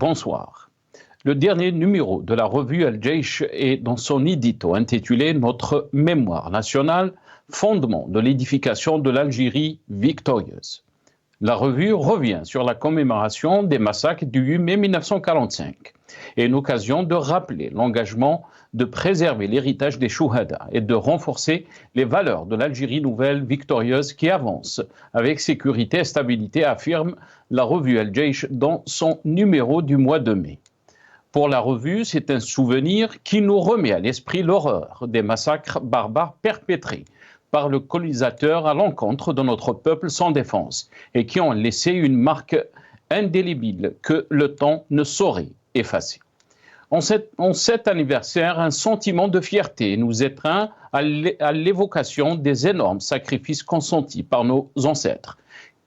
bonsoir. Le dernier numéro de la revue Al-Jaish est dans son édito intitulé « Notre mémoire nationale, fondement de l'édification de l'Algérie victorieuse ». La revue revient sur la commémoration des massacres du 8 mai 1945 et une occasion de rappeler l'engagement de préserver l'héritage des Chouhada et de renforcer les valeurs de l'Algérie nouvelle victorieuse qui avance avec sécurité et stabilité, affirme la revue Al-Jaish dans son numéro du mois de mai. Pour la revue, c'est un souvenir qui nous remet à l'esprit l'horreur des massacres barbares perpétrés par le colonisateur à l'encontre de notre peuple sans défense et qui ont laissé une marque indélébile que le temps ne saurait effacer. En cet anniversaire, un sentiment de fierté nous étreint à l'évocation des énormes sacrifices consentis par nos ancêtres,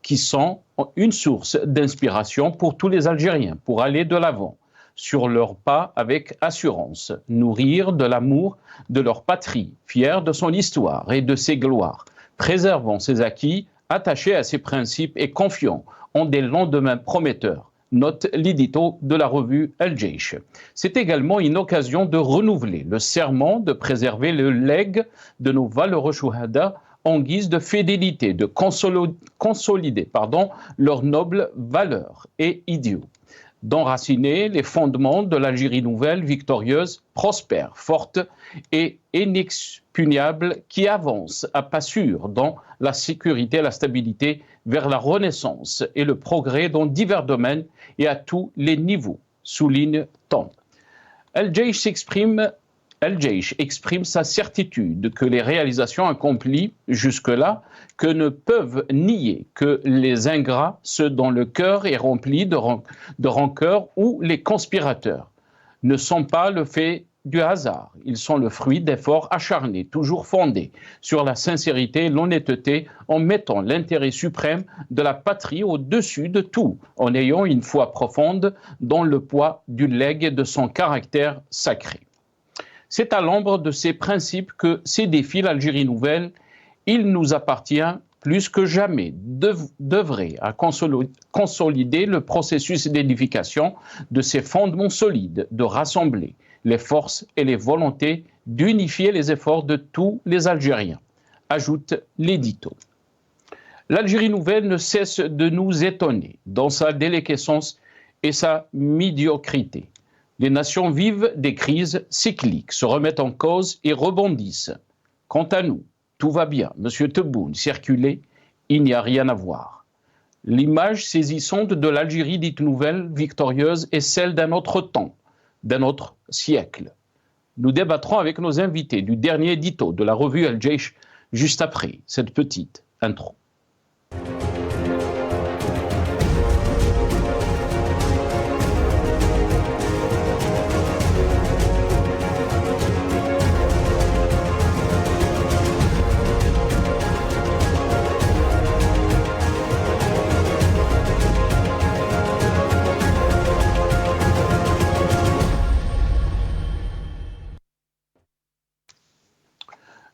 qui sont une source d'inspiration pour tous les Algériens pour aller de l'avant sur leurs pas avec assurance, nourrir de l'amour de leur patrie, fiers de son histoire et de ses gloires, préservant ses acquis, attachés à ses principes et confiants en des lendemains prometteurs, note l'édito de la revue Al-Jaish. C'est également une occasion de renouveler le serment de préserver le legs de nos valeureux chouhada en guise de fidélité, de consolider leurs nobles valeurs et idéaux, d'enraciner les fondements de l'Algérie nouvelle, victorieuse, prospère, forte et inexpugnable, qui avance à pas sûrs dans la sécurité et la stabilité vers la renaissance et le progrès dans divers domaines et à tous les niveaux, souligne-t-on. Al-Jaish exprime sa certitude que les réalisations accomplies jusque-là que ne peuvent nier que les ingrats, ceux dont le cœur est rempli de rancœur ou les conspirateurs, ne sont pas le fait du hasard. Ils sont le fruit d'efforts acharnés, toujours fondés sur la sincérité et l'honnêteté, en mettant l'intérêt suprême de la patrie au-dessus de tout, en ayant une foi profonde dans le poids du legs et de son caractère sacré. C'est à l'ombre de ces principes que ces défis l'Algérie nouvelle, il nous appartient plus que jamais d'œuvrer à consolider le processus d'édification de ces fondements solides, de rassembler les forces et les volontés, d'unifier les efforts de tous les Algériens, ajoute l'édito. L'Algérie nouvelle ne cesse de nous étonner dans sa déliquescence et sa médiocrité. Les nations vivent des crises cycliques, se remettent en cause et rebondissent. Quant à nous, tout va bien. Monsieur Tebboune, circulez, il n'y a rien à voir. L'image saisissante de l'Algérie dite nouvelle, victorieuse, est celle d'un autre temps, d'un autre siècle. Nous débattrons avec nos invités du dernier édito de la revue Al-Jaish juste après cette petite intro.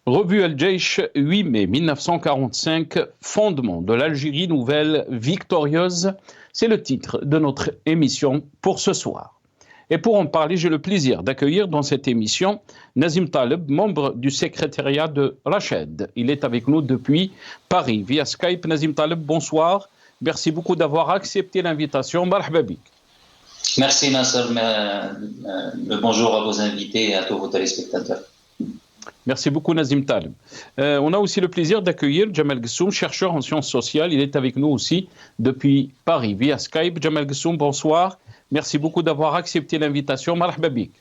Revue Al-Jaish, 8 mai 1945, fondement de l'Algérie nouvelle victorieuse, c'est le titre de notre émission pour ce soir. Et pour en parler, j'ai le plaisir d'accueillir dans cette émission Nazim Taleb, membre du secrétariat de Rached. Il est avec nous depuis Paris via Skype. Nazim Taleb, bonsoir. Merci beaucoup d'avoir accepté l'invitation. Marhaba bik. Merci Nasser. Le bonjour à vos invités et à tous vos téléspectateurs. Merci beaucoup Nazim Taleb. On a aussi le plaisir d'accueillir Jamal Gessoum, chercheur en sciences sociales. Il est avec nous aussi depuis Paris via Skype. Jamal Gessoum, bonsoir. Merci beaucoup d'avoir accepté l'invitation. Marhaba bik.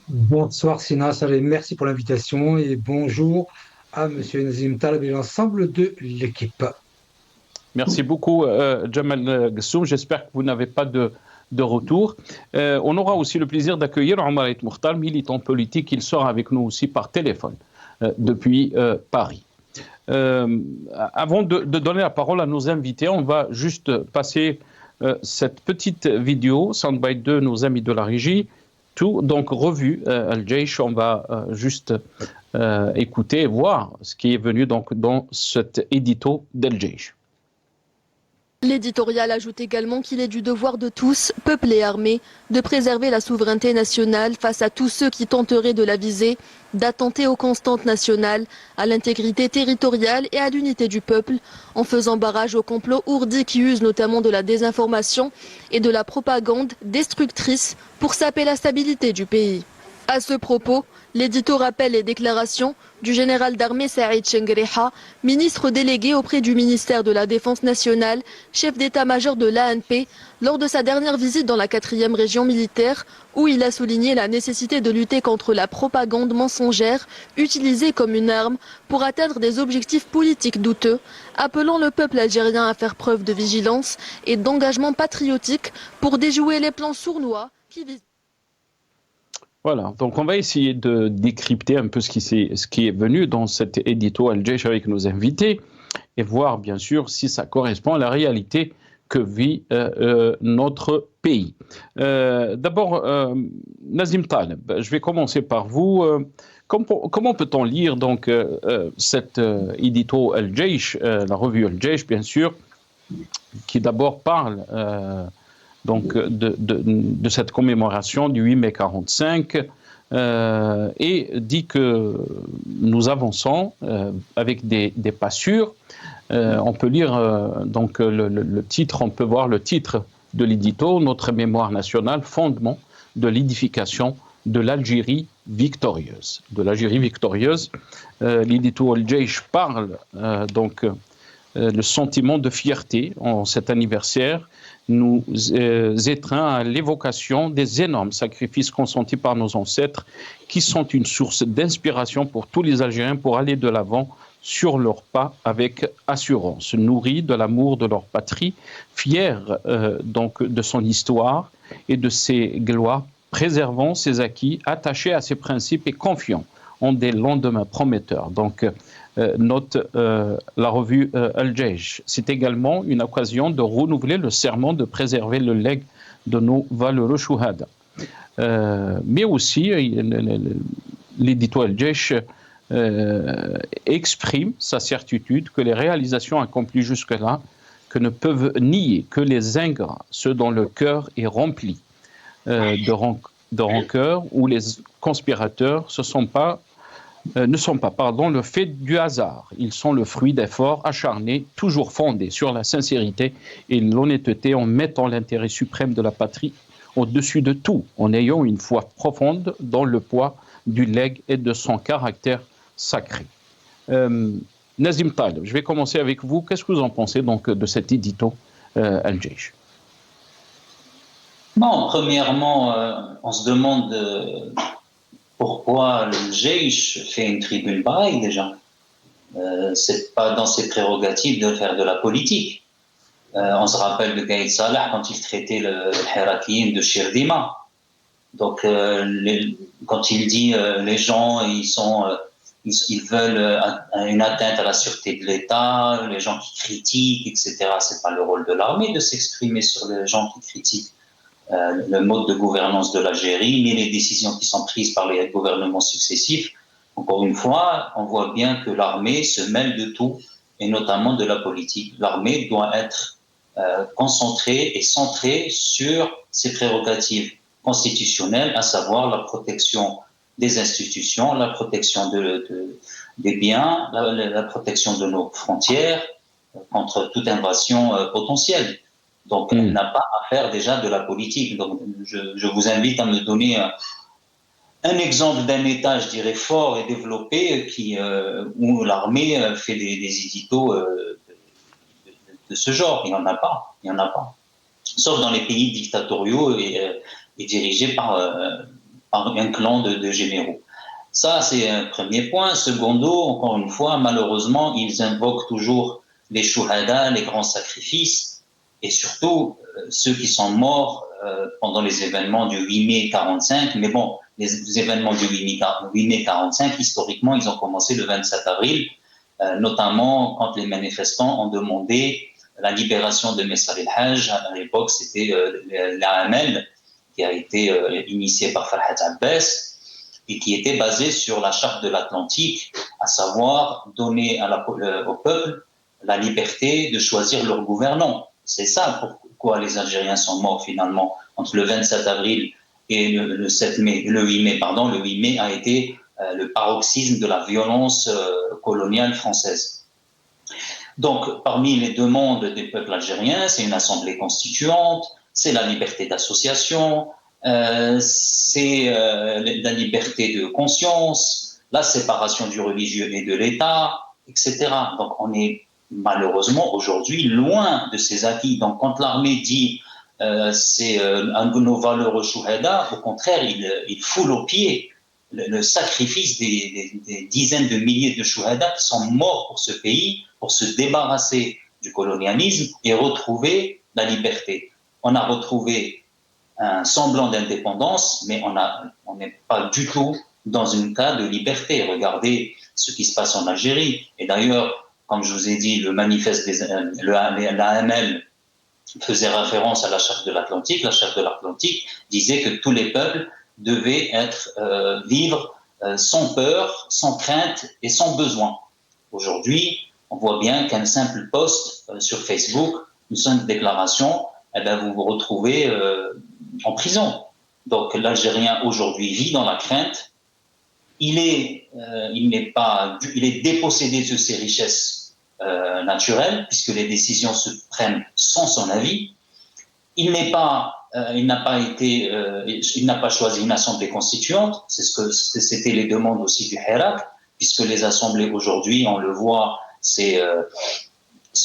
Bonsoir Sina, merci pour l'invitation et bonjour à Monsieur Nazim Taleb et l'ensemble de l'équipe. Merci beaucoup Jamal Gessoum. J'espère que vous n'avez pas de retour. On aura aussi le plaisir d'accueillir Omar Ait Mokhtar, militant politique. Il sera avec nous aussi par téléphone depuis Paris. Avant de donner la parole à nos invités, on va juste passer cette petite vidéo, soundbite de nos amis de la régie. Donc, revue Al-Jaish, on va juste écouter et voir ce qui est venu donc, dans cet édito d'Al-Jaish. L'éditorial ajoute également qu'il est du devoir de tous, peuple et armée, de préserver la souveraineté nationale face à tous ceux qui tenteraient de la viser, d'attenter aux constantes nationales, à l'intégrité territoriale et à l'unité du peuple, en faisant barrage au complot ourdi qui use notamment de la désinformation et de la propagande destructrice pour saper la stabilité du pays. À ce propos, l'édito rappelle les déclarations du général d'armée Saïd Chengreha, ministre délégué auprès du ministère de la Défense nationale, chef d'état-major de l'ANP, lors de sa dernière visite dans la 4e région militaire, où il a souligné la nécessité de lutter contre la propagande mensongère utilisée comme une arme pour atteindre des objectifs politiques douteux, appelant le peuple algérien à faire preuve de vigilance et d'engagement patriotique pour déjouer les plans sournois qui visent. Voilà, donc on va essayer de décrypter un peu ce qui est venu dans cet édito Al-Jaish avec nos invités et voir bien sûr si ça correspond à la réalité que vit notre pays. D'abord, Nazim Taleb, je vais commencer par vous. Comment peut-on lire donc cet édito Al-Jaish, la revue Al-Jaish bien sûr, qui d'abord parle donc de cette commémoration du 8 mai 45 et dit que nous avançons avec des pas sûrs. On peut lire donc le titre, on peut voir le titre de l'édito, Notre mémoire nationale, fondement de l'édification de l'Algérie victorieuse. De l'Algérie victorieuse, l'édito Al-Jaish parle donc le sentiment de fierté en cet anniversaire nous étreint à l'évocation des énormes sacrifices consentis par nos ancêtres qui sont une source d'inspiration pour tous les Algériens pour aller de l'avant sur leurs pas avec assurance, nourris de l'amour de leur patrie, fiers donc de son histoire et de ses gloires, préservant ses acquis, attachés à ses principes et confiants en des lendemains prometteurs. Donc, note la revue Al-Jaish. C'est également une occasion de renouveler le serment de préserver le legs de nos valeureux chouhada. Mais aussi, l'édito Al-Jaish exprime sa certitude que les réalisations accomplies jusque-là que ne peuvent nier que les ingrats, ceux dont le cœur est rempli de rancœur, où les conspirateurs ne sont pas le fait du hasard. Ils sont le fruit d'efforts acharnés, toujours fondés sur la sincérité et l'honnêteté, en mettant l'intérêt suprême de la patrie au-dessus de tout, en ayant une foi profonde dans le poids du legs et de son caractère sacré. Nazim Taleb, je vais commencer avec vous. Qu'est-ce que vous en pensez donc de cet édito Al-Jaish? Bon, premièrement, on se demande pourquoi le Jaish fait une tribune pareille déjà. C'est pas dans ses prérogatives de faire de la politique. On se rappelle de Gaïd Salah quand il traitait le Herakiyin de Shirdima. Donc, quand il dit les gens, ils veulent une atteinte à la sûreté de l'État, les gens qui critiquent, etc. C'est pas le rôle de l'armée de s'exprimer sur les gens qui critiquent le mode de gouvernance de l'Algérie, ni les décisions qui sont prises par les gouvernements successifs. Encore une fois, on voit bien que l'armée se mêle de tout, et notamment de la politique. L'armée doit être concentrée et centrée sur ses prérogatives constitutionnelles, à savoir la protection des institutions, la protection des biens, la protection de nos frontières contre toute invasion potentielle. Donc, elle n'a pas à faire déjà de la politique. Donc, je vous invite à me donner un exemple d'un État, je dirais, fort et développé où l'armée fait des éditos de ce genre. Il n'y en a pas. Il y en a pas. Sauf dans les pays dictatoriaux et dirigés par un clan de généraux. Ça, c'est un premier point. Secondo, encore une fois, malheureusement, ils invoquent toujours les chouhada, les grands sacrifices, et surtout ceux qui sont morts pendant les événements du 8 mai 45. Mais bon, les événements du 8 mai 45, historiquement, ils ont commencé le 27 avril, notamment quand les manifestants ont demandé la libération de Messar el-Hajj. À l'époque, c'était l'AML, qui a été initié par Farhat Abbas, et qui était basé sur la charte de l'Atlantique, à savoir donner au peuple la liberté de choisir leur gouvernant. C'est ça pourquoi les Algériens sont morts finalement entre le 27 avril et le 7 mai, le 8 mai, pardon. Le 8 mai a été le paroxysme de la violence coloniale française. Donc, parmi les demandes des peuples algériens, c'est une assemblée constituante, c'est la liberté d'association, c'est la liberté de conscience, la séparation du religieux et de l'État, etc. Donc, on est malheureusement aujourd'hui loin de ces acquis. Donc, quand l'armée dit c'est un de nos valeureux chouhada, au contraire, il foule aux pieds le sacrifice des dizaines de milliers de chouhada qui sont morts pour ce pays, pour se débarrasser du colonialisme et retrouver la liberté. On a retrouvé un semblant d'indépendance, mais on n'est pas du tout dans un cas de liberté. Regardez ce qui se passe en Algérie. Et d'ailleurs, comme je vous ai dit, le manifeste l'AML faisait référence à la Charte de l'Atlantique. La Charte de l'Atlantique disait que tous les peuples devaient vivre sans peur, sans crainte et sans besoin. Aujourd'hui, on voit bien qu'un simple post sur Facebook, une simple déclaration, eh ben vous vous retrouvez en prison. Donc l'Algérien aujourd'hui vit dans la crainte. Il est dépossédé de ses richesses naturelles puisque les décisions se prennent sans son avis. Il n'a pas choisi une assemblée constituante. C'est ce que c'était les demandes aussi du Hirak, puisque les assemblées aujourd'hui, on le voit, c'est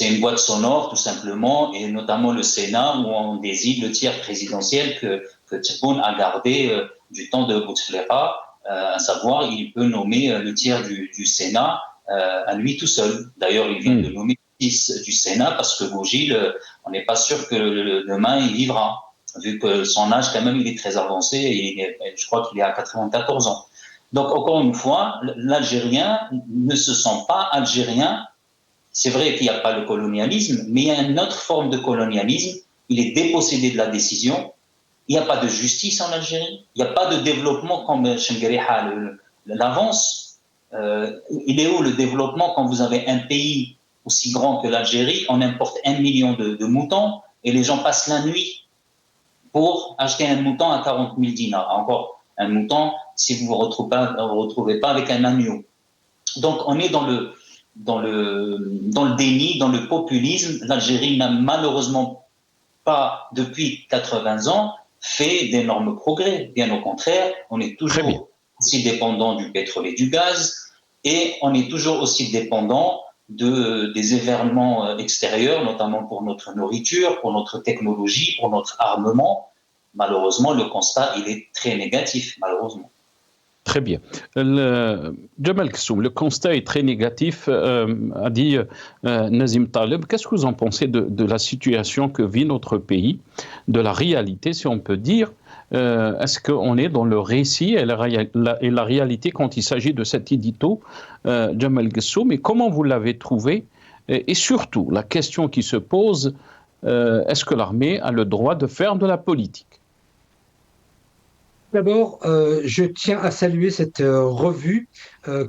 une boîte sonore tout simplement, et notamment le Sénat où on désigne le tiers présidentiel que Tebboune a gardé du temps de Bouteflika, à savoir il peut nommer le tiers du Sénat à lui tout seul. D'ailleurs, il vient de nommer 6 du Sénat parce que Bougil, on n'est pas sûr que demain il vivra, vu que son âge quand même il est très avancé et je crois qu'il est à 94 ans. Donc encore une fois, l'Algérien ne se sent pas algérien. C'est vrai qu'il n'y a pas le colonialisme, mais il y a une autre forme de colonialisme. Il est dépossédé de la décision. Il n'y a pas de justice en Algérie. Il n'y a pas de développement comme Chengueriha l'avance. Il est où le développement quand vous avez un pays aussi grand que l'Algérie, on importe 1 million de moutons et les gens passent la nuit pour acheter un mouton à 40 000 dinars. Encore un mouton si vous ne vous retrouvez pas avec un agneau. Donc on est dans le déni, dans le populisme. L'Algérie n'a malheureusement pas, depuis 80 ans, fait d'énormes progrès. Bien au contraire, on est toujours aussi dépendant du pétrole et du gaz et on est toujours aussi dépendant des événements extérieurs, notamment pour notre nourriture, pour notre technologie, pour notre armement. Malheureusement, le constat, il est très négatif, malheureusement. Très bien. Jamal Kessoum, le constat est très négatif, a dit Nazim Taleb. Qu'est-ce que vous en pensez de la situation que vit notre pays, de la réalité, si on peut dire? Est-ce qu'on est dans le récit et la réalité quand il s'agit de cet édito, Jamal Kessoum, et comment vous l'avez trouvé? Et surtout, la question qui se pose, est-ce que l'armée a le droit de faire de la politique? D'abord, je tiens à saluer cette revue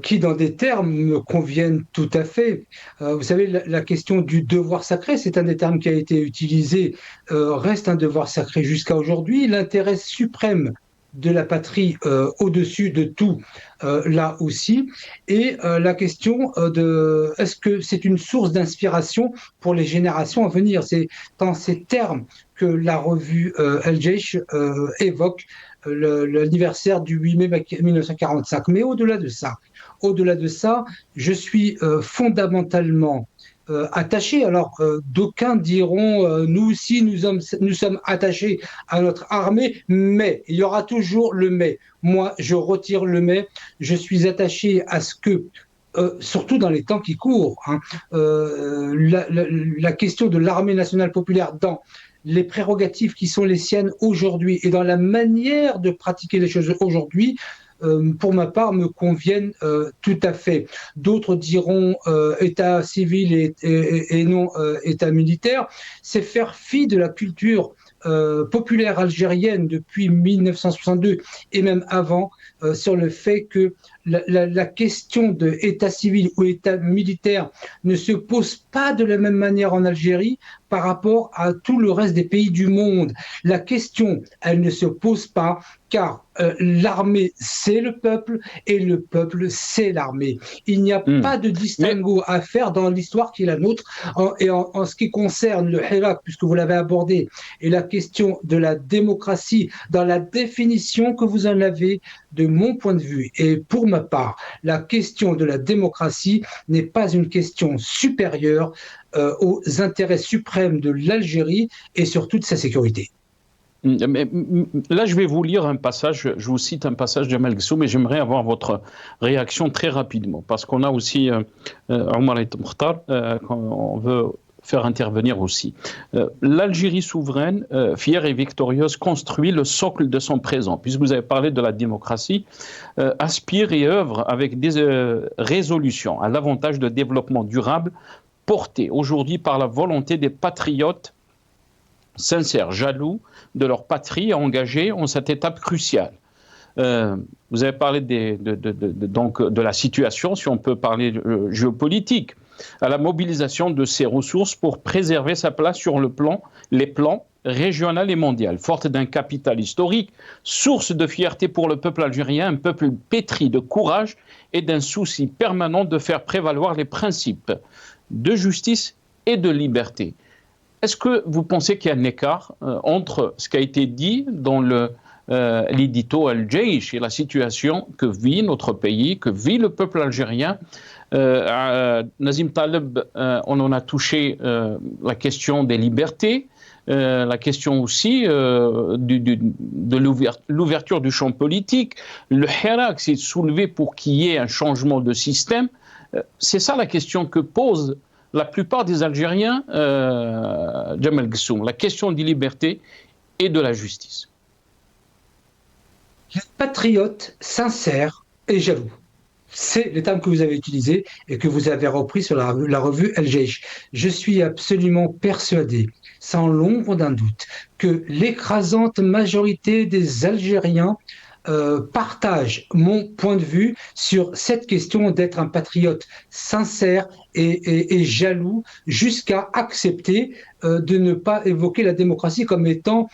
qui, dans des termes, me conviennent tout à fait. Vous savez, la question du devoir sacré, c'est un des termes qui a été utilisé, reste un devoir sacré jusqu'à aujourd'hui. L'intérêt suprême de la patrie au-dessus de tout, là aussi. Et la question de est-ce que c'est une source d'inspiration pour les générations à venir? C'est dans ces termes que la revue El Jaish évoque l'anniversaire du 8 mai 1945. Mais au-delà de ça, je suis fondamentalement attaché. Alors, d'aucuns diront, nous aussi, nous sommes attachés à notre armée, mais il y aura toujours le mais. Moi, je retire le mais. Je suis attaché à ce que, surtout dans les temps qui courent, la question de l'armée nationale populaire dans les prérogatives qui sont les siennes aujourd'hui et dans la manière de pratiquer les choses aujourd'hui, pour ma part, me conviennent tout à fait. D'autres diront État civil et non État militaire. C'est faire fi de la culture populaire algérienne depuis 1962 et même avant, sur le fait que la question de état civil ou état militaire ne se pose pas de la même manière en Algérie par rapport à tout le reste des pays du monde. La question, elle ne se pose pas car l'armée, c'est le peuple et le peuple, c'est l'armée. Il n'y a pas de distinguo à faire dans l'histoire qui est la nôtre. En ce qui concerne le Hirak, puisque vous l'avez abordé, et la question de la démocratie, dans la définition que vous en avez, de mon point de vue, et pour ma part, la question de la démocratie n'est pas une question supérieure aux intérêts suprêmes de l'Algérie et surtout de sa sécurité. Mais là, je vais vous lire un passage, je vous cite un passage de Jamel Ghessoum, mais j'aimerais avoir votre réaction très rapidement, parce qu'on a aussi Omar El Mokhtar, qu'on veut faire intervenir aussi. L'Algérie souveraine, fière et victorieuse, construit le socle de son présent. Puisque vous avez parlé de la démocratie, aspire et œuvre avec des résolutions à l'avantage de développement durable porté aujourd'hui par la volonté des patriotes sincères, jaloux de leur patrie, engagés en cette étape cruciale. Vous avez parlé donc de la situation, si on peut parler géopolitique, à la mobilisation de ses ressources pour préserver sa place sur les plans régional et mondial, forte d'un capital historique, source de fierté pour le peuple algérien, un peuple pétri de courage et d'un souci permanent de faire prévaloir les principes de justice et de liberté. Est-ce que vous pensez qu'il y a un écart entre ce qui a été dit dans l'édito Al-Jaish et la situation que vit notre pays, que vit le peuple algérien? Nazim Taleb, on en a touché la question des libertés, la question aussi de l'ouverture du champ politique. Le Hirak s'est soulevé pour qu'il y ait un changement de système. C'est ça la question que posent la plupart des Algériens, Jamel Ghessoum, la question des libertés et de la justice. Les patriotes sincères et jaloux. C'est le terme que vous avez utilisé et que vous avez repris sur la revue Al-Jaish. Je suis absolument persuadé, sans l'ombre d'un doute, que l'écrasante majorité des Algériens partagent mon point de vue sur cette question d'être un patriote sincère et jaloux jusqu'à accepter de ne pas évoquer la démocratie comme étant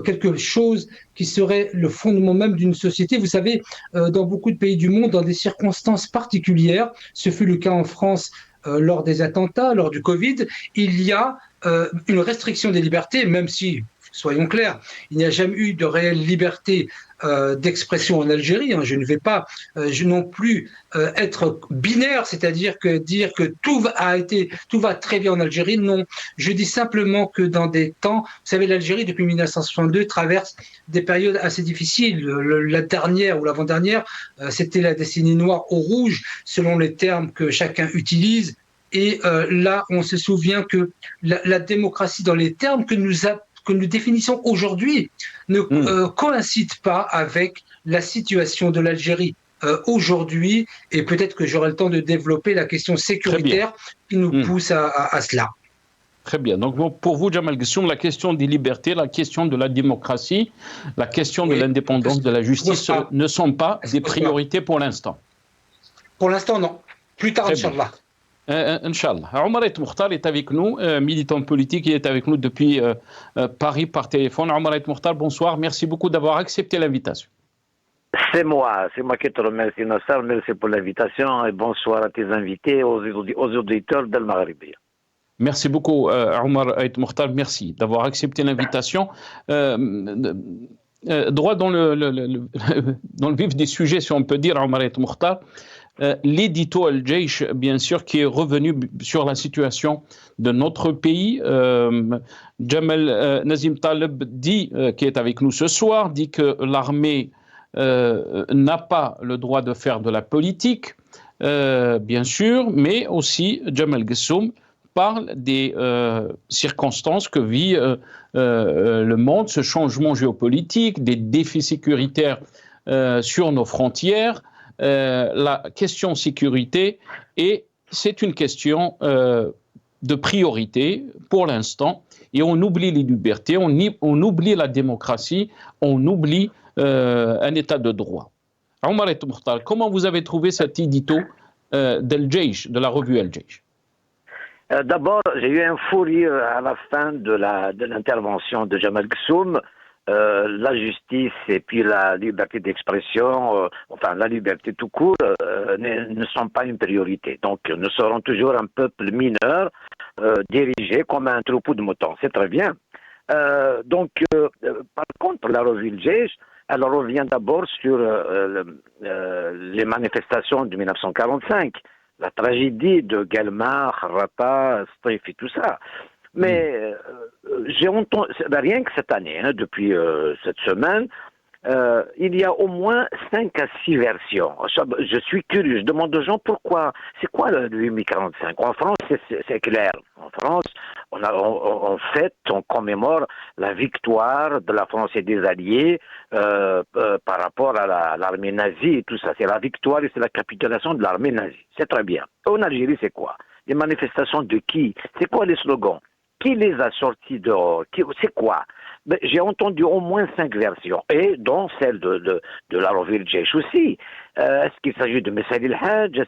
quelque chose qui serait le fondement même d'une société. Vous savez, dans beaucoup de pays du monde, dans des circonstances particulières, ce fut le cas en France lors des attentats, lors du Covid, il y a une restriction des libertés, même si, soyons clairs, il n'y a jamais eu de réelle liberté d'expression en Algérie. Je ne vais pas non plus être binaire, c'est-à-dire que dire que tout va très bien en Algérie. Non, je dis simplement que dans des temps, vous savez, l'Algérie depuis 1962 traverse des périodes assez difficiles. La dernière ou l'avant-dernière, c'était la décennie noire au rouge, selon les termes que chacun utilise. Et là, on se souvient que la démocratie, dans les termes que nous définissons aujourd'hui, ne coïncide pas avec la situation de l'Algérie aujourd'hui, et peut-être que j'aurai le temps de développer la question sécuritaire qui nous pousse à cela. Très bien. Donc pour vous, Jamel Ghessoum, la question des libertés, la question de la démocratie, la question de l'indépendance de la justice ne sont pas des priorités pour l'instant. Pour l'instant, non. Plus tard, Inch'Allah. Inch'Allah. Omar El Mokhtar est avec nous, militant politique, il est avec nous depuis Paris par téléphone. Omar El Mokhtar, bonsoir, merci beaucoup d'avoir accepté l'invitation. C'est moi qui te remercie, Nasser, merci pour l'invitation et bonsoir à tes invités, aux auditeurs d'Al Maghribi. Merci beaucoup, Omar El Mokhtar, merci d'avoir accepté l'invitation. Droit dans le vif du sujet, si on peut dire, Omar El Mokhtar. L'édito Al-Jaish, bien sûr, qui est revenu sur la situation de notre pays. Nazim Taleb dit, qui est avec nous ce soir, dit que l'armée n'a pas le droit de faire de la politique, bien sûr, mais aussi Jamel Ghessoum parle des circonstances que vit le monde, ce changement géopolitique, des défis sécuritaires sur nos frontières. La question sécurité, et c'est une question de priorité pour l'instant, et on oublie les libertés, on oublie la démocratie, on oublie un état de droit. Omar et Mukhtar, comment vous avez trouvé cet édito d'Al Jaish, de la revue Al Jaish? D'abord, j'ai eu un fou rire à la fin de l'intervention de Jamal Ghassoum. La justice et puis la liberté d'expression, enfin la liberté tout court, ne sont pas une priorité. Donc nous serons toujours un peuple mineur, dirigé comme un troupeau de moutons. C'est très bien. Par contre, la revue Al Jaish, elle revient d'abord sur les manifestations de 1945, la tragédie de Guelmar, Rata, Strif et tout ça. Mais j'ai entendu, rien que cette année, depuis cette semaine, il y a au moins 5 à 6 versions. Je suis curieux, je demande aux gens pourquoi. C'est quoi le 845? En France, c'est clair. En France, on fête, on commémore la victoire de la France et des Alliés par rapport à l'armée nazie et tout ça. C'est la victoire et c'est la capitulation de l'armée nazie. C'est très bien. En Algérie, c'est quoi? Les manifestations de qui? C'est quoi les slogans? Qui les a sortis dehors? C'est quoi? J'ai entendu au moins 5 versions, et dont celle de la revue Al Jaish aussi. Est-ce qu'il s'agit de Messaïd el-Hajj?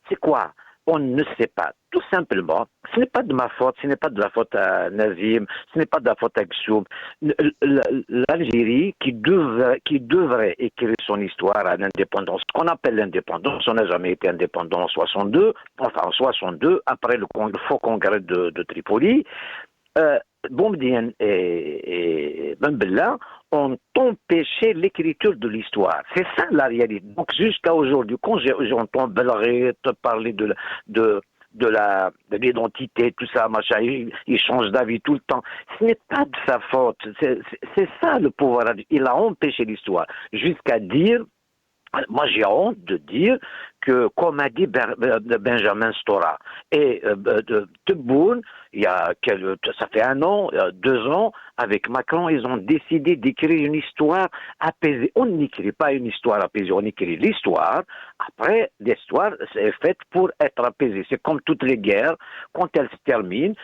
C'est quoi? On ne sait pas. Tout simplement, ce n'est pas de ma faute, ce n'est pas de la faute à Nazim, ce n'est pas de la faute à Ghassoum. L'Algérie, qui devrait écrire son histoire à l'indépendance, ce qu'on appelle l'indépendance, on n'a jamais été indépendant en 62, enfin en 62, après le faux congrès de Tripoli, Boumediene et Ben Bella ont empêché l'écriture de l'histoire. C'est ça la réalité. Donc jusqu'à aujourd'hui, quand j'entends Bellerit parler de l'identité, tout ça, machin, il change d'avis tout le temps. Ce n'est pas de sa faute. C'est ça le pouvoir. Il a empêché l'histoire. Jusqu'à dire, moi j'ai honte de dire que, comme a dit Benjamin Stora et Tebboune, ça fait 1 an, 2 ans, avec Macron, ils ont décidé d'écrire une histoire apaisée. On n'écrit pas une histoire apaisée, on écrit l'histoire. Après, l'histoire est faite pour être apaisée. C'est comme toutes les guerres, quand elles se terminent,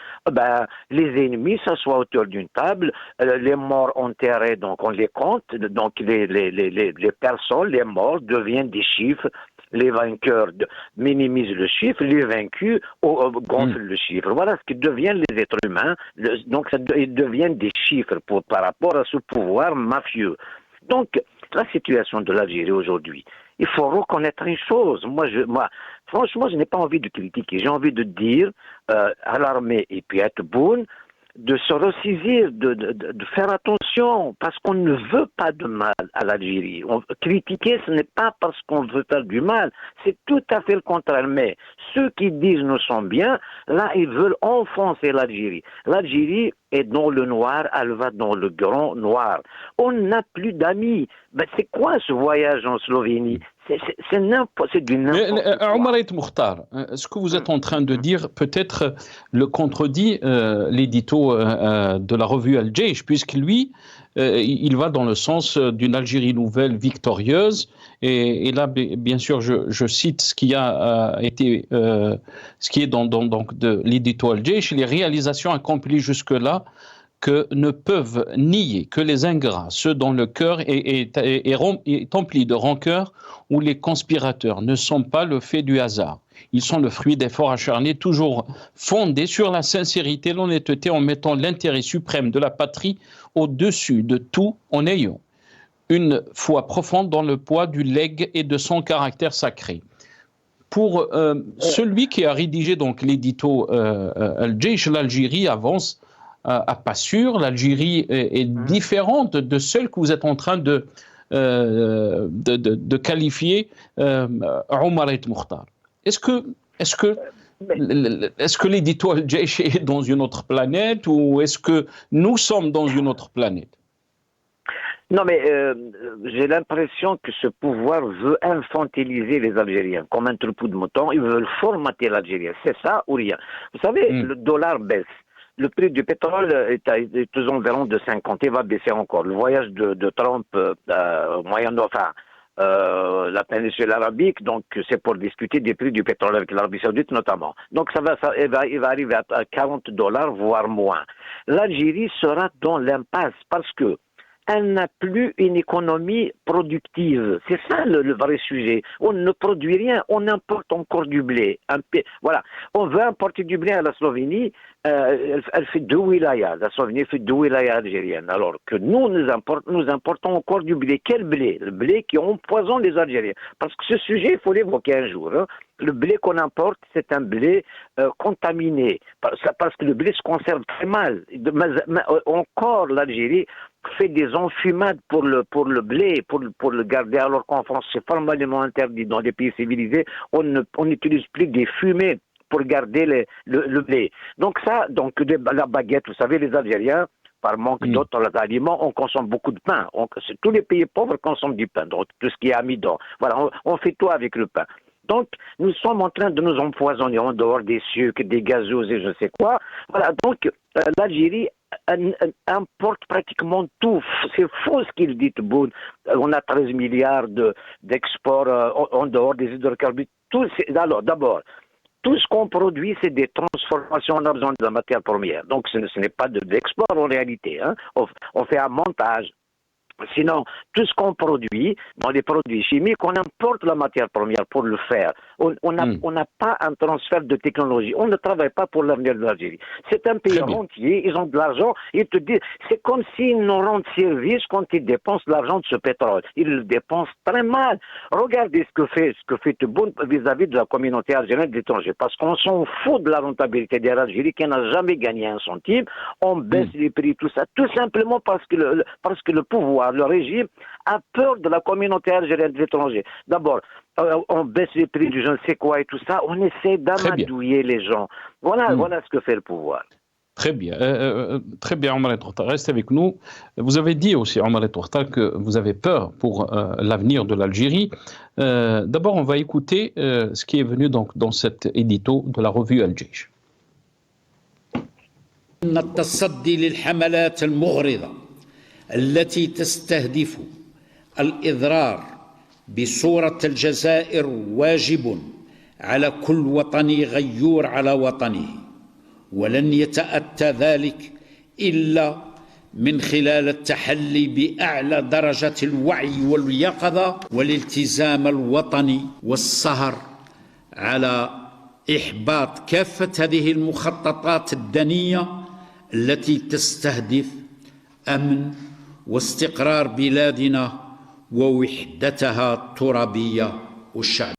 les ennemis s'assoient autour d'une table, les morts enterrés, donc on les compte, donc les personnes, les morts deviennent des chiffres. Les vainqueurs minimisent le chiffre, les vaincus gonflent le chiffre. Voilà ce qui deviennent les êtres humains. Donc, ils deviennent des chiffres par rapport à ce pouvoir mafieux. Donc, la situation de l'Algérie aujourd'hui, il faut reconnaître une chose. Franchement, je n'ai pas envie de critiquer. J'ai envie de dire à l'armée et puis à Tebboune de se ressaisir, de faire attention, parce qu'on ne veut pas de mal à l'Algérie. Critiquer, ce n'est pas parce qu'on veut faire du mal, c'est tout à fait le contraire. Mais ceux qui disent nous sommes bien, là, ils veulent enfoncer l'Algérie. L'Algérie est dans le noir, elle va dans le grand noir. On n'a plus d'amis. C'est quoi ce voyage en Slovénie? C'est du n'importe quoi. Omar et Mukhtar, ce que vous êtes en train de dire peut-être le contredit l'édito de la revue Al Jaish, puisque lui, il va dans le sens d'une Algérie nouvelle victorieuse. Et là, bien sûr, je cite ce qui a été, ce qui est dans de l'édito Al Jaish, les réalisations accomplies jusque-là que ne peuvent nier que les ingrats, ceux dont le cœur est empli de rancœur, où les conspirateurs ne sont pas le fait du hasard. Ils sont le fruit d'efforts acharnés, toujours fondés sur la sincérité, l'honnêteté, en mettant l'intérêt suprême de la patrie au-dessus de tout, en ayant une foi profonde dans le poids du legs et de son caractère sacré. Pour celui qui a rédigé donc l'édito Al Jaish, l'Algérie avance à pas sûr. L'Algérie est différente de celle que vous êtes en train de qualifier Omar et Mukhtar. Est-ce que l'édito Al Jaish est dans une autre planète, ou est-ce que nous sommes dans une autre planète? Non, mais j'ai l'impression que ce pouvoir veut infantiliser les Algériens comme un troupeau de moutons. Ils veulent formater l'Algérie. C'est ça ou rien. Vous savez, le dollar baisse. Le prix du pétrole est aux environs de 50 et va baisser encore. Le voyage de Trump la péninsule arabique, donc c'est pour discuter des prix du pétrole avec l'Arabie Saoudite notamment. Donc il va arriver à $40, voire moins. L'Algérie sera dans l'impasse parce que elle n'a plus une économie productive. C'est ça le vrai sujet. On ne produit rien, on importe encore du blé. Voilà, on veut importer du blé à la Slovénie, elle fait 2 wilayas. La Slovénie fait 2 wilayas algériennes. Alors que nous importons encore du blé. Quel blé? Le blé qui empoisonne les Algériens. Parce que ce sujet, il faut l'évoquer un jour. Hein. Le blé qu'on importe, c'est un blé contaminé. Parce que le blé se conserve très mal. Encore l'Algérie fait des enfumades pour le blé, pour le garder, alors qu'en France, c'est formellement interdit. Dans les pays civilisés, on n'utilise plus des fumées pour garder le blé. Donc la baguette, vous savez, les Algériens, par manque d'autres aliments, on consomme beaucoup de pain. Tous les pays pauvres consomment du pain, donc tout ce qui est amidon. Voilà, on fait tout avec le pain. Donc, nous sommes en train de nous empoisonner en dehors des sucres, des gazeuses et je ne sais quoi. Voilà, donc l'Algérie importe pratiquement tout. C'est faux ce qu'il dit, Tebboune. On a 13 milliards d'exports en dehors des hydrocarbures. Alors, d'abord, tout ce qu'on produit, c'est des transformations. On a besoin de la matière première. Donc, ce n'est pas de l'export en réalité. Hein. On fait un montage. Sinon, tout ce qu'on produit, dans les produits chimiques, on importe la matière première pour le faire. On n'a pas un transfert de technologie. On ne travaille pas pour l'avenir de l'Algérie. C'est un pays rentier, ils ont de l'argent, ils te disent, c'est comme s'ils nous rendent service quand ils dépensent l'argent de ce pétrole. Ils le dépensent très mal. Regardez ce que fait Tebboune vis-à-vis de la communauté algérienne de l'étranger. Parce qu'on s'en fout de la rentabilité de l'Algérie qui n'a jamais gagné un centime. On baisse les prix, tout ça, tout simplement parce que le pouvoir, le régime a peur de la communauté algérienne de l'étranger. D'abord, on baisse les prix du je ne sais quoi et tout ça, on essaie d'amadouiller les gens. Voilà ce que fait le pouvoir. Très bien, Omar El Tourta, reste avec nous. Vous avez dit aussi, Omar El Tourta, que vous avez peur pour l'avenir de l'Algérie. D'abord, on va écouter ce qui est venu donc dans cet édito de la revue Al-Jaish. التي تستهدف الإضرار بصورة الجزائر واجب على كل وطني غيور على وطنه ولن يتأتى ذلك إلا من خلال التحلي بأعلى درجة الوعي واليقظة والالتزام الوطني والسهر على إحباط كافة هذه المخططات الدنية التي تستهدف أمن واستقرار بلادنا ووحدتها الترابية والشعبية.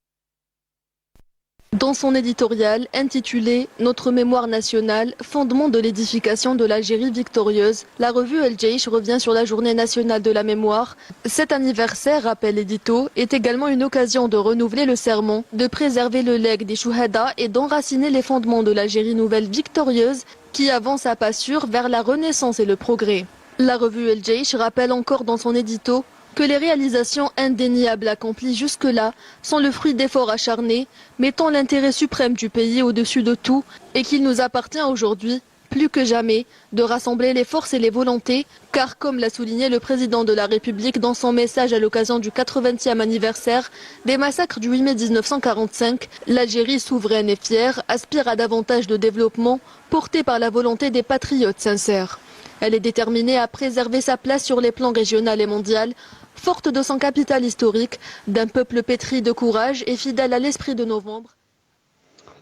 Dans son éditorial intitulé Notre mémoire nationale, fondement de l'édification de l'Algérie victorieuse, la revue El-Jaish revient sur la journée nationale de la mémoire. Cet anniversaire, rappelle l'édito, est également une occasion de renouveler le serment, de préserver le legs des Chouhada et d'enraciner les fondements de l'Algérie nouvelle victorieuse qui avance à pas sûrs vers la renaissance et le progrès. La revue El-Jaish rappelle encore dans son édito que les réalisations indéniables accomplies jusque-là sont le fruit d'efforts acharnés, mettant l'intérêt suprême du pays au-dessus de tout et qu'il nous appartient aujourd'hui, plus que jamais, de rassembler les forces et les volontés, car comme l'a souligné le président de la République dans son message à l'occasion du 80e anniversaire des massacres du 8 mai 1945, l'Algérie souveraine et fière aspire à davantage de développement porté par la volonté des patriotes sincères. Elle est déterminée à préserver sa place sur les plans régional et mondial, forte de son capital historique, d'un peuple pétri de courage et fidèle à l'esprit de novembre.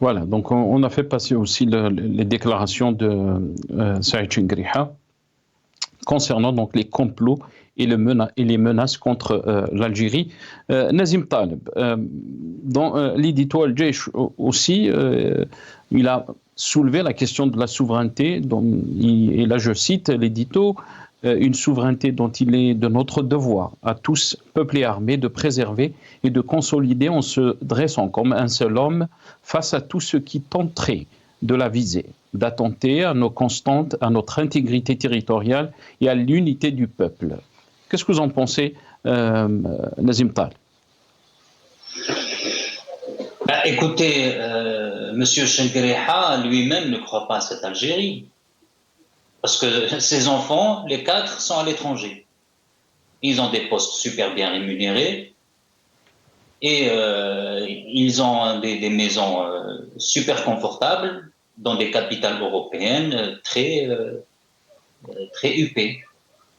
Voilà, donc on a fait passer aussi les déclarations de Saïd Chingriha concernant donc les complots et les menaces contre l'Algérie. Nazim Taleb, dans l'édito Al-Jaish aussi, il a soulevé la question de la souveraineté, et là je cite l'édito, une souveraineté dont il est de notre devoir à tous, peuple et armée, de préserver et de consolider en se dressant comme un seul homme face à tous ceux qui tenteraient de la viser, d'attenter à nos constantes, à notre intégrité territoriale et à l'unité du peuple. Qu'est-ce que vous en pensez, Nazim Tal? Écoutez, M. Chengriha lui-même ne croit pas à cette Algérie. Parce que ses enfants, les 4, sont à l'étranger. Ils ont des postes super bien rémunérés et ils ont des maisons super confortables dans des capitales européennes très huppées.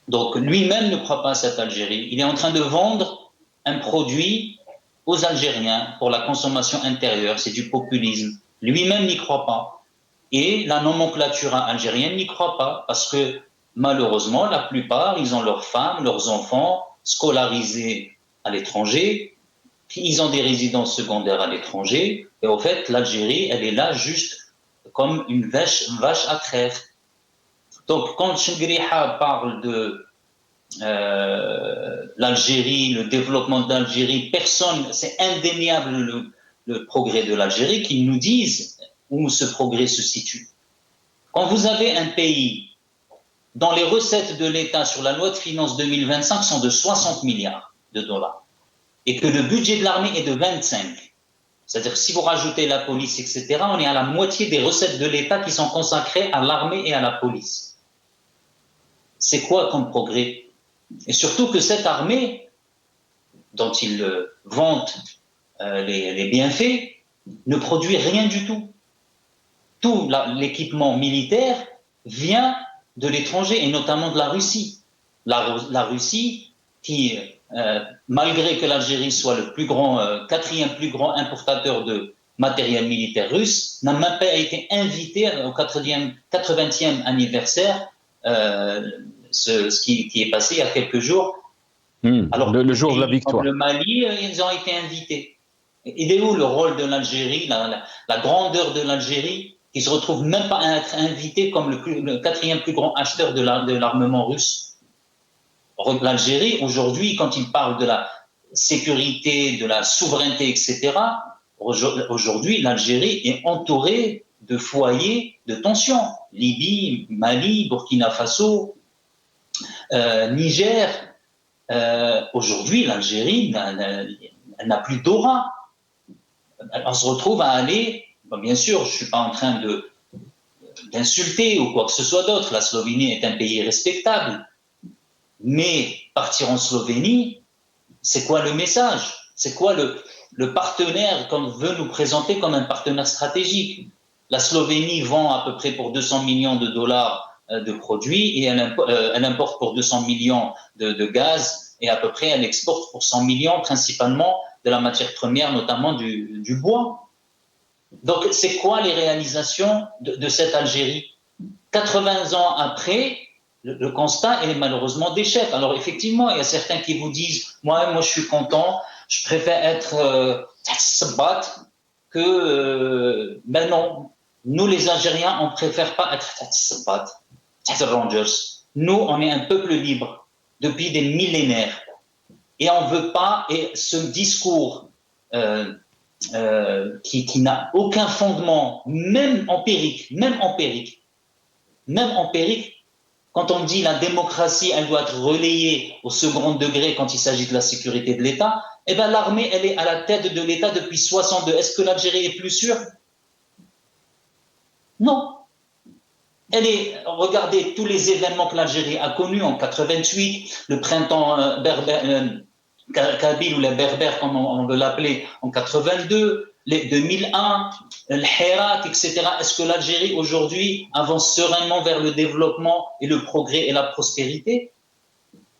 Donc lui-même ne croit pas à cette Algérie. Il est en train de vendre un produit aux Algériens pour la consommation intérieure. C'est du populisme. Lui-même n'y croit pas. Et la nomenclature algérienne n'y croit pas parce que malheureusement, la plupart, ils ont leurs femmes, leurs enfants scolarisés à l'étranger. Ils ont des résidences secondaires à l'étranger. Et au fait, l'Algérie, elle est là juste comme une vache à crève. Donc, quand Chengriha parle de l'Algérie, le développement de l'Algérie, c'est indéniable le progrès de l'Algérie, qu'ils nous disent où ce progrès se situe. Quand vous avez un pays dont les recettes de l'État sur la loi de finances 2025 sont de 60 milliards de dollars, et que le budget de l'armée est de 25, c'est-à-dire que si vous rajoutez la police, etc., on est à la moitié des recettes de l'État qui sont consacrées à l'armée et à la police. C'est quoi comme progrès? Et surtout que cette armée, dont il vante les bienfaits, ne produit rien du tout. Tout l'équipement militaire vient de l'étranger, et notamment de la Russie. La Russie, qui, malgré que l'Algérie soit le quatrième plus grand importateur de matériel militaire russe, n'a même pas été invité au 80e anniversaire, ce qui est passé il y a quelques jours. Alors, le jour de la victoire. Le Mali, ils ont été invités. Il est où le rôle de l'Algérie, la grandeur de l'Algérie, qui se retrouve même pas à être invité comme le quatrième plus grand acheteur de l'armement russe? L'Algérie, aujourd'hui, quand il parle de la sécurité, de la souveraineté, etc., aujourd'hui, l'Algérie est entourée de foyers de tension. Libye, Mali, Burkina Faso, Niger. Aujourd'hui, l'Algérie n'a plus d'aura. On se retrouve à aller, bien sûr, je ne suis pas en train d'insulter ou quoi que ce soit d'autre. La Slovénie est un pays respectable. Mais partir en Slovénie, c'est quoi le message? C'est quoi le partenaire qu'on veut nous présenter comme un partenaire stratégique? La Slovénie vend à peu près pour 200 millions de dollars de produits et elle importe pour 200 millions de gaz et à peu près elle exporte pour 100 millions principalement de la matière première, notamment du bois. Donc c'est quoi les réalisations de cette Algérie? 80 ans après, le constat est malheureusement d'échec. Alors effectivement, il y a certains qui vous disent moi je suis content, je préfère être sabat que ben non, nous les Algériens on préfère pas être sabat, Rangers. Nous on est un peuple libre depuis des millénaires et on veut pas, et ce discours qui n'a aucun fondement, même empirique, quand on dit la démocratie, elle doit être relayée au second degré quand il s'agit de la sécurité de l'État, eh bien l'armée, elle est à la tête de l'État depuis 62. Est-ce que l'Algérie est plus sûre? Non. Regardez tous les événements que l'Algérie a connus en 88, le printemps kabyle ou les berbères, comme on veut l'appeler, en 82, les 2001, le Hirak, etc. Est-ce que l'Algérie aujourd'hui avance sereinement vers le développement et le progrès et la prospérité?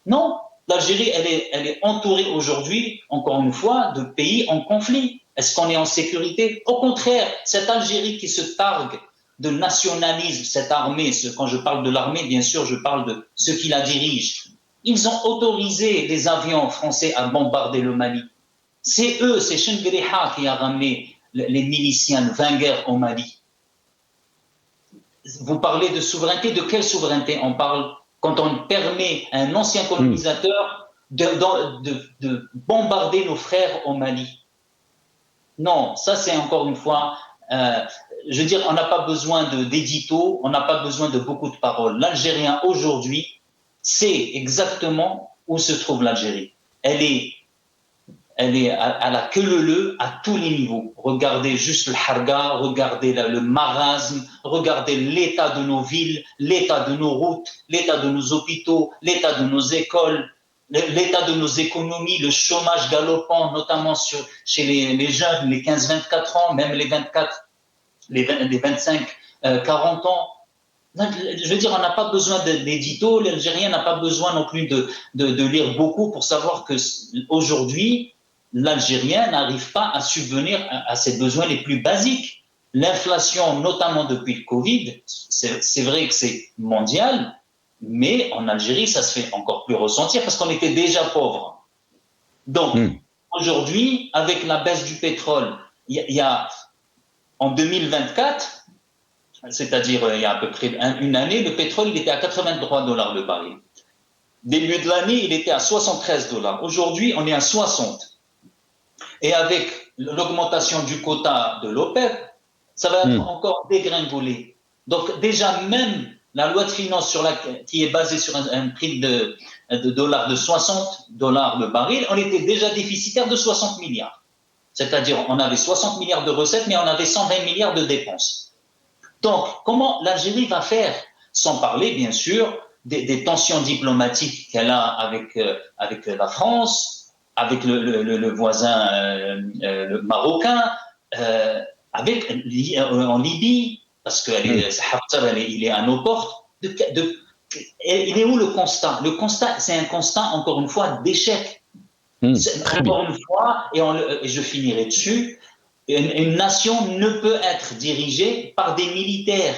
Non. L'Algérie, elle est entourée aujourd'hui, encore une fois, de pays en conflit. Est-ce qu'on est en sécurité? Au contraire, cette Algérie qui se targue de nationalisme, cette armée, quand je parle de l'armée, bien sûr, je parle de ceux qui la dirigent. Ils ont autorisé les avions français à bombarder le Mali. C'est eux, c'est Chengriha qui a ramené les miliciens, le Wenger au Mali. Vous parlez de souveraineté, de quelle souveraineté on parle quand on permet à un ancien colonisateur de bombarder nos frères au Mali? Non, ça c'est encore une fois, je veux dire, on n'a pas besoin d'édito, on n'a pas besoin de beaucoup de paroles. L'Algérien aujourd'hui sait exactement où se trouve l'Algérie. Elle est à la queue leu à tous les niveaux. Regardez juste le harga, regardez le marasme, regardez l'état de nos villes, l'état de nos routes, l'état de nos hôpitaux, l'état de nos écoles, l'état de nos économies, le chômage galopant, notamment chez les jeunes, les 15-24 ans, même les 25-40 ans. Je veux dire, on n'a pas besoin d'édito, l'Algérien n'a pas besoin non plus de lire beaucoup pour savoir qu'aujourd'hui, l'Algérien n'arrive pas à subvenir à ses besoins les plus basiques. L'inflation, notamment depuis le Covid, c'est vrai que c'est mondial, mais en Algérie, ça se fait encore plus ressentir parce qu'on était déjà pauvres. Donc, aujourd'hui, avec la baisse du pétrole, il y a en 2024, c'est-à-dire il y a à peu près une année, le pétrole il était à $83 le baril. Début de l'année, il était à $73. Aujourd'hui, on est à 60. Et avec l'augmentation du quota de l'OPEP, ça va être encore dégringolé. Donc déjà, même la loi de finances qui est basée sur un prix de dollars de $60 le baril, on était déjà déficitaire de 60 milliards. C'est-à-dire, on avait 60 milliards de recettes, mais on avait 120 milliards de dépenses. Donc, comment l'Algérie va faire, sans parler, bien sûr, des tensions diplomatiques qu'elle a avec la France, avec le voisin le marocain, en Libye, parce qu'il est à nos portes. Il est où le constat? Le constat, c'est un constat, encore une fois, d'échec. Encore une fois, et je finirai dessus, une nation ne peut être dirigée par des militaires,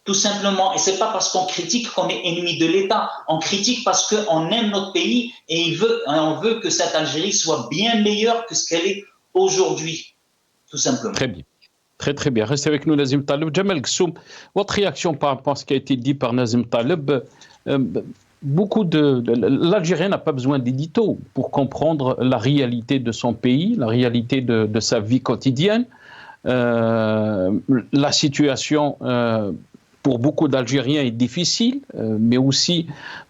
tout simplement. Et ce n'est pas parce qu'on critique qu'on est ennemi de l'État. On critique parce qu'on aime notre pays et on veut que cette Algérie soit bien meilleure que ce qu'elle est aujourd'hui, tout simplement. Très bien. Très très bien. Restez avec nous, Nazim Taleb. Jamal Ghessoum, votre réaction par rapport à ce qui a été dit par Nazim Taleb. L'Algérien n'a pas besoin d'édito pour comprendre la réalité de son pays, la réalité de sa vie quotidienne. La situation pour beaucoup d'Algériens est difficile, mais aussi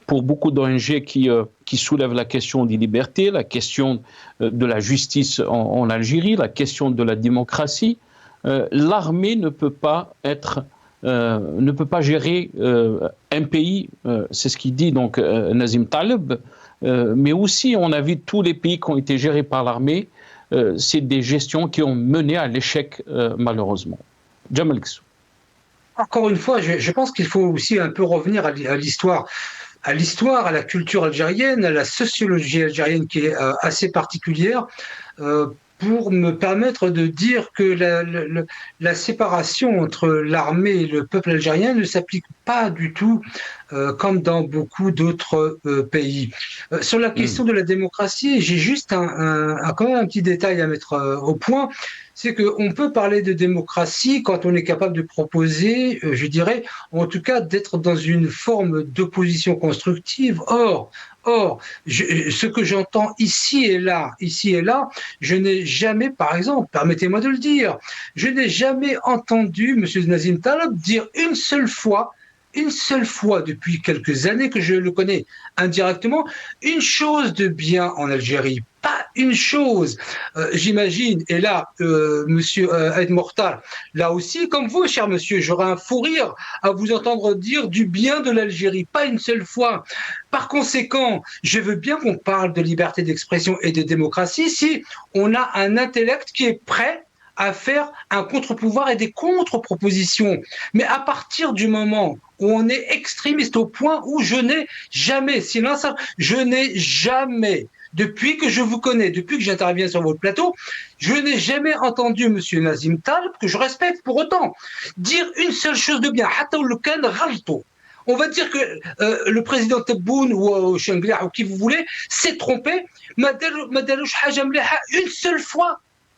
pour beaucoup d'ONG qui soulèvent la question des libertés, la question de la justice en Algérie, la question de la démocratie. L'armée ne peut pas gérer un pays, c'est ce qu'il dit donc Nazim Taleb, mais aussi on a vu tous les pays qui ont été gérés par l'armée, c'est des gestions qui ont mené à l'échec malheureusement. Jamal Ghessoum. Encore une fois, je pense qu'il faut aussi un peu revenir à l'histoire, à la culture algérienne, à la sociologie algérienne qui est assez particulière. Pour me permettre de dire que la séparation entre l'armée et le peuple algérien ne s'applique pas du tout comme dans beaucoup d'autres pays. Sur la question de la démocratie, j'ai juste quand même un petit détail à mettre au point, c'est qu'on peut parler de démocratie quand on est capable de proposer, je dirais, en tout cas d'être dans une forme d'opposition constructive. Or, ce que j'entends ici et là, je n'ai jamais, par exemple, permettez-moi de le dire, je n'ai jamais entendu M. Nazim Taleb dire une seule fois depuis quelques années que je le connais indirectement, une chose de bien en Algérie. Pas une chose. J'imagine, et là, monsieur Aïd Mortar, là aussi, comme vous, cher monsieur, j'aurais un fou rire à vous entendre dire du bien de l'Algérie, pas une seule fois. Par conséquent, je veux bien qu'on parle de liberté d'expression et de démocratie si on a un intellect qui est prêt à faire un contre-pouvoir et des contre-propositions. Mais à partir du moment où on est extrémiste au point où je n'ai jamais, depuis que je vous connais, depuis que j'interviens sur votre plateau, je n'ai jamais entendu M. Nazim Taleb, que je respecte pour autant, dire une seule chose de bien. On va dire que le président Tebboune ou Chenglia ou qui vous voulez s'est trompé,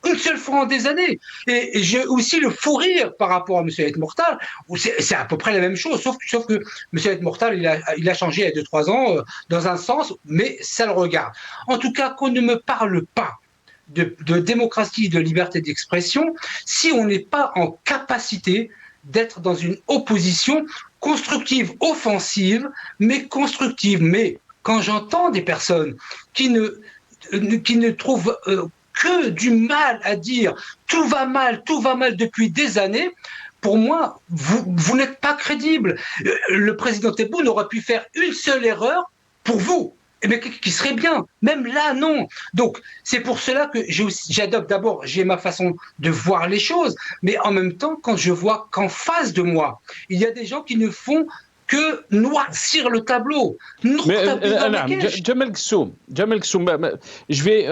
une seule fois en des années. Et j'ai aussi le fou rire par rapport à M. Aïd Mortar, où c'est à peu près la même chose, sauf que M. Aïd Mortar, il a changé il y a 2-3 ans dans un sens, mais ça le regarde. En tout cas, qu'on ne me parle pas de démocratie, de liberté d'expression, si on n'est pas en capacité d'être dans une opposition constructive, offensive, mais constructive. Mais quand j'entends des personnes qui ne trouvent que du mal à dire tout va mal depuis des années, pour moi, vous n'êtes pas crédible. Le président Tebboune aurait pu faire une seule erreur pour vous. mais qui serait bien. Même là, non. Donc, c'est pour cela que j'adopte d'abord, j'ai ma façon de voir les choses, mais en même temps, quand je vois qu'en face de moi, il y a des gens qui ne font que noircir le tableau. Jamel Gsoum, je vais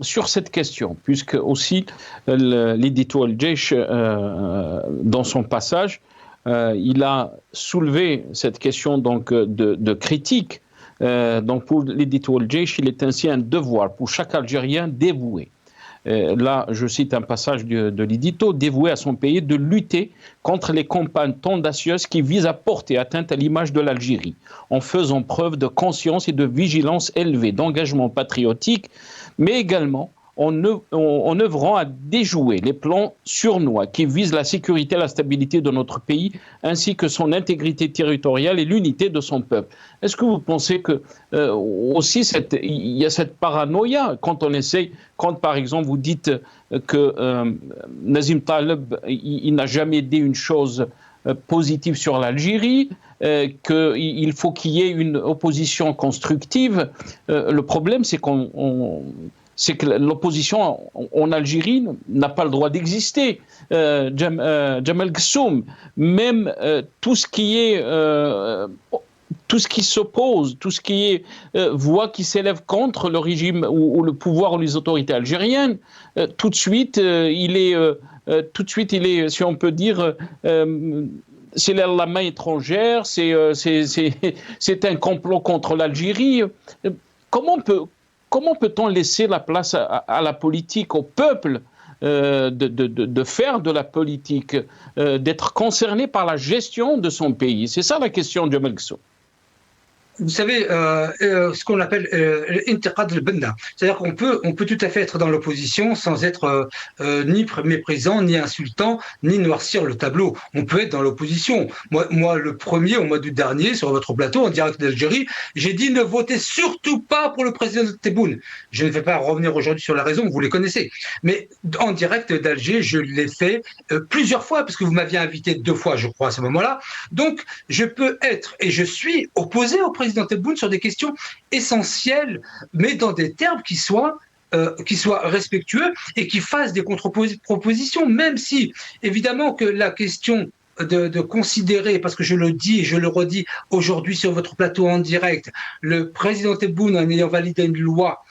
sur cette question, puisque aussi l'édito Al-Jaish, dans son passage, il a soulevé cette question donc de critique. Donc pour l'édito Al-Jaish, il est ainsi un devoir pour chaque Algérien dévoué. Là, je cite un passage de l'édito, dévoué à son pays de lutter contre les campagnes tendacieuses qui visent à porter atteinte à l'image de l'Algérie, en faisant preuve de conscience et de vigilance élevée, d'engagement patriotique, mais également en œuvrant à déjouer les plans sournois qui visent la sécurité et la stabilité de notre pays, ainsi que son intégrité territoriale et l'unité de son peuple. Est-ce que vous pensez que aussi il y a cette paranoïa quand on essaye, quand par exemple vous dites que Nazim Taleb il n'a jamais dit une chose positive sur l'Algérie, qu'il faut qu'il y ait une opposition constructive. Le problème, c'est que l'opposition en Algérie n'a pas le droit d'exister. Jamel Gsoum, même tout ce qui s'oppose, tout ce qui est voix qui s'élève contre le régime ou le pouvoir ou les autorités algériennes, tout de suite, il est, si on peut dire, c'est la main étrangère, c'est un complot contre l'Algérie. Comment peut-on laisser la place à la politique, au peuple, de faire de la politique, d'être concerné par la gestion de son pays? C'est ça la question de Jamel Gsoum. Vous savez, ce qu'on appelle l'intiqad al-banna, c'est-à-dire qu'on peut tout à fait être dans l'opposition sans être ni méprisant, ni insultant, ni noircir le tableau. On peut être dans l'opposition. Moi, le premier, au mois d'août dernier, sur votre plateau, en direct d'Algérie, j'ai dit ne votez surtout pas pour le président Tebboune. Je ne vais pas revenir aujourd'hui sur la raison, vous les connaissez. Mais en direct d'Alger, je l'ai fait plusieurs fois, parce que vous m'aviez invité 2 fois, je crois, à ce moment-là. Donc, je peux être, et je suis opposé au président Tebboune sur des questions essentielles, mais dans des termes qui soient respectueux et qui fassent des contre-propositions, même si, évidemment, que la question de considérer, parce que je le dis et je le redis aujourd'hui sur votre plateau en direct, le président Tebboune, en ayant validé une loi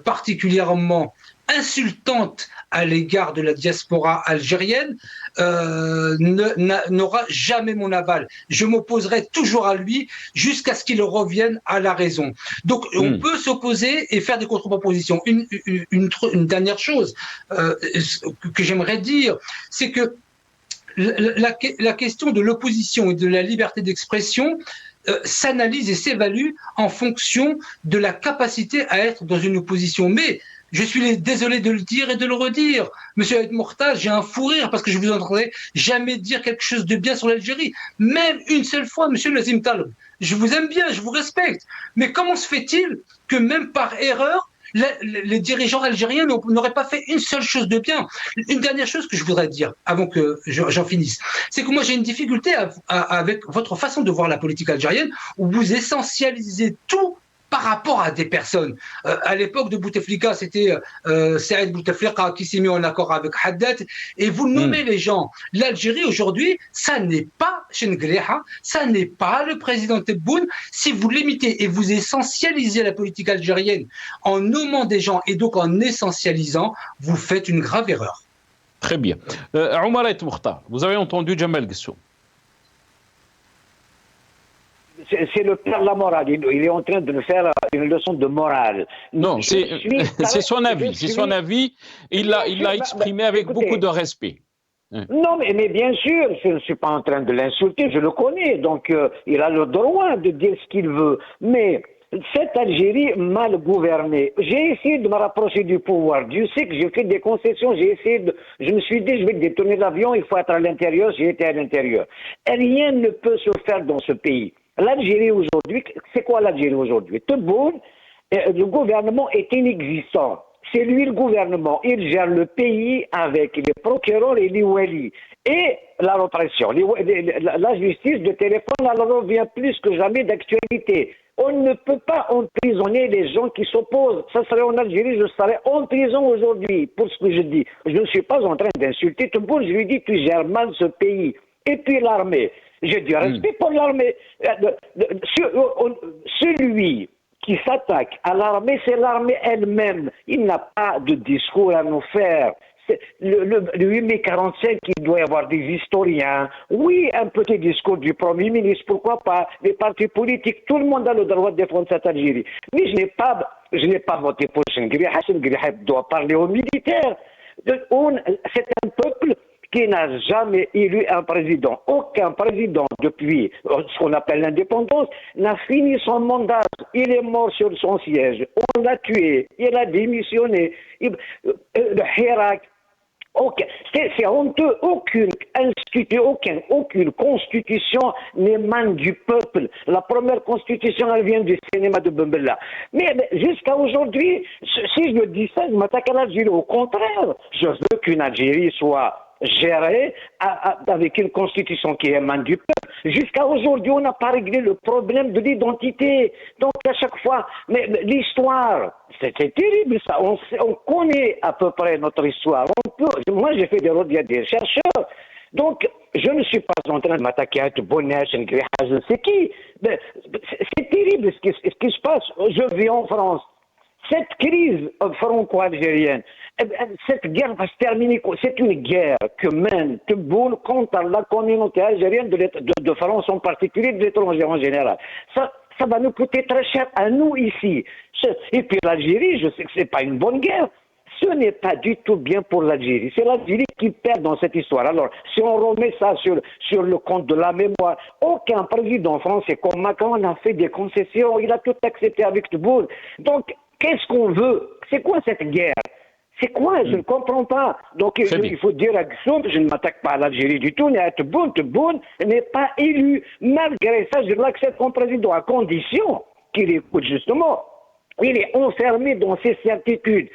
particulièrement insultante à l'égard de la diaspora algérienne, n'aura jamais mon aval. Je m'opposerai toujours à lui jusqu'à ce qu'il revienne à la raison. Donc on peut s'opposer et faire des contre-propositions. Une dernière chose que j'aimerais dire, c'est que la question de l'opposition et de la liberté d'expression s'analyse et s'évalue en fonction de la capacité à être dans une opposition. Mais je suis désolé de le dire et de le redire. Monsieur Aïd Mourtal, j'ai un fou rire parce que je vous entendrai jamais dire quelque chose de bien sur l'Algérie. Même une seule fois, monsieur Nazim Taleb. Je vous aime bien, je vous respecte. Mais comment se fait-il que même par erreur, les dirigeants algériens n'auraient pas fait une seule chose de bien? Une dernière chose que je voudrais dire avant que j'en finisse, c'est que moi j'ai une difficulté avec votre façon de voir la politique algérienne, où vous essentialisez tout par rapport à des personnes. À l'époque de Bouteflika, c'était Saïd Bouteflika qui s'est mis en accord avec Haddad, et vous nommez les gens. L'Algérie aujourd'hui, ça n'est pas Chengleha, ça n'est pas le président Tebboune. Si vous limitez et vous essentialisez la politique algérienne en nommant des gens et donc en essentialisant, vous faites une grave erreur. Très bien. Omar Aït Mourtal, vous avez entendu Jamel Gsoum. C'est le père de la morale. Il est en train de nous faire une leçon de morale. Non, c'est son avis. C'est son avis. Il l'a exprimé avec beaucoup de respect. Non, mais bien sûr, je ne suis pas en train de l'insulter. Je le connais. Donc, il a le droit de dire ce qu'il veut. Mais cette Algérie mal gouvernée, j'ai essayé de me rapprocher du pouvoir. Dieu sait que j'ai fait des concessions. Je me suis dit, je vais détourner l'avion. Il faut être à l'intérieur. J'ai été à l'intérieur. Rien ne peut se faire dans ce pays. L'Algérie aujourd'hui, c'est quoi l'Algérie aujourd'hui? Tebboune, le gouvernement est inexistant. C'est lui le gouvernement. Il gère le pays avec les procureurs et les wali. Et la répression. La justice de téléphone, elle revient plus que jamais d'actualité. On ne peut pas emprisonner les gens qui s'opposent. Ça serait en Algérie, je serais en prison aujourd'hui pour ce que je dis. Je ne suis pas en train d'insulter Tebboune, je lui dis tu gères mal ce pays. Et puis l'armée. J'ai du respect pour l'armée. Celui qui s'attaque à l'armée, c'est l'armée elle-même. Il n'a pas de discours à nous faire. Le 8 mai 45, il doit y avoir des historiens. Oui, un petit discours du Premier ministre, pourquoi pas. Les partis politiques, tout le monde a le droit de défendre cette Algérie. Mais je n'ai pas voté pour Senghriha. Senghriha doit parler aux militaires. C'est un peuple qui n'a jamais élu un président. Aucun président depuis ce qu'on appelle l'indépendance n'a fini son mandat. Il est mort sur son siège. On l'a tué. Il a démissionné. Le Hirak. C'est honteux. Aucune constitution n'émane du peuple. La première constitution, elle vient du cinéma de Bembella. Mais jusqu'à aujourd'hui, si je dis ça, je m'attaque à l'Algérie. Au contraire, je veux qu'une Algérie soit gérée avec une constitution qui émane du peuple. Jusqu'à aujourd'hui, on n'a pas réglé le problème de l'identité. Donc à chaque fois, mais l'histoire, c'était terrible ça. On connaît à peu près notre histoire. Moi, j'ai fait des chercheurs. Donc, je ne suis pas en train de m'attaquer à Tebboune, je ne sais qui. C'est terrible ce qui se passe. Je vis en France. Cette crise franco-algérienne, cette guerre va se terminer. C'est une guerre que mène Tebboune contre la communauté algérienne de France en particulier, de l'étranger en général. Ça va nous coûter très cher à nous ici. Et puis l'Algérie, je sais que ce n'est pas une bonne guerre. Ce n'est pas du tout bien pour l'Algérie. C'est l'Algérie qui perd dans cette histoire. Alors, si on remet ça sur le compte de la mémoire, aucun président français comme Macron n'a fait des concessions. Il a tout accepté avec Tebboune. Donc, qu'est-ce qu'on veut? C'est quoi cette guerre? C'est quoi? Je ne comprends pas. Donc, il faut dire à Gsoum, je ne m'attaque pas à l'Algérie du tout, ni à Tebboune. Tebboune n'est pas élu. Malgré ça, je l'accepte comme président, à condition qu'il écoute justement. Il est enfermé dans ses certitudes.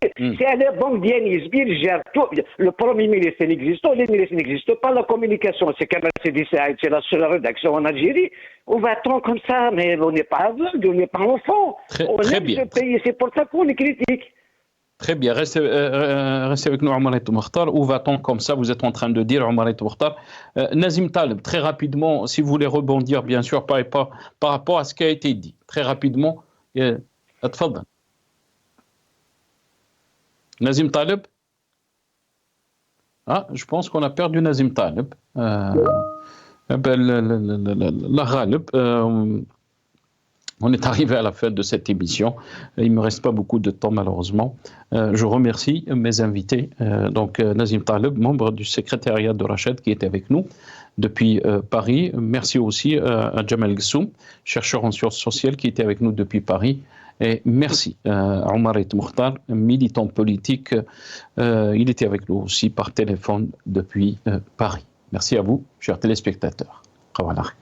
C'est à la banque d'Yanis, il gère tout. Le Premier ministre n'existe pas, les ministres n'existent pas, la communication, c'est Kamal Sidi Saïd, c'est la seule rédaction en Algérie. On va-t-on comme ça, mais on n'est pas aveugle, on n'est pas enfant. On aime ce pays, c'est pour ça qu'on les critique. Très bien, restez avec nous, Omar Mokhtar. Où va-t-on comme ça? Vous êtes en train de dire, Omar Mokhtar. Nazim Taleb, très rapidement, si vous voulez rebondir, bien sûr, par rapport à ce qui a été dit. Très rapidement. اتفضل Nazim Taleb. Je pense qu'on a perdu Nazim Taleb. On est arrivé à la fin de cette émission. Il ne me reste pas beaucoup de temps malheureusement. Je remercie mes invités. Donc Nazim Taleb, membre du secrétariat de Rached qui était avec nous depuis Paris. Merci aussi à Jamal Gsoum, chercheur en sciences sociales qui était avec nous depuis Paris. Et merci à Omar Mokhtar, militant politique. Il était avec nous aussi par téléphone depuis Paris. Merci à vous, chers téléspectateurs. Au revoir.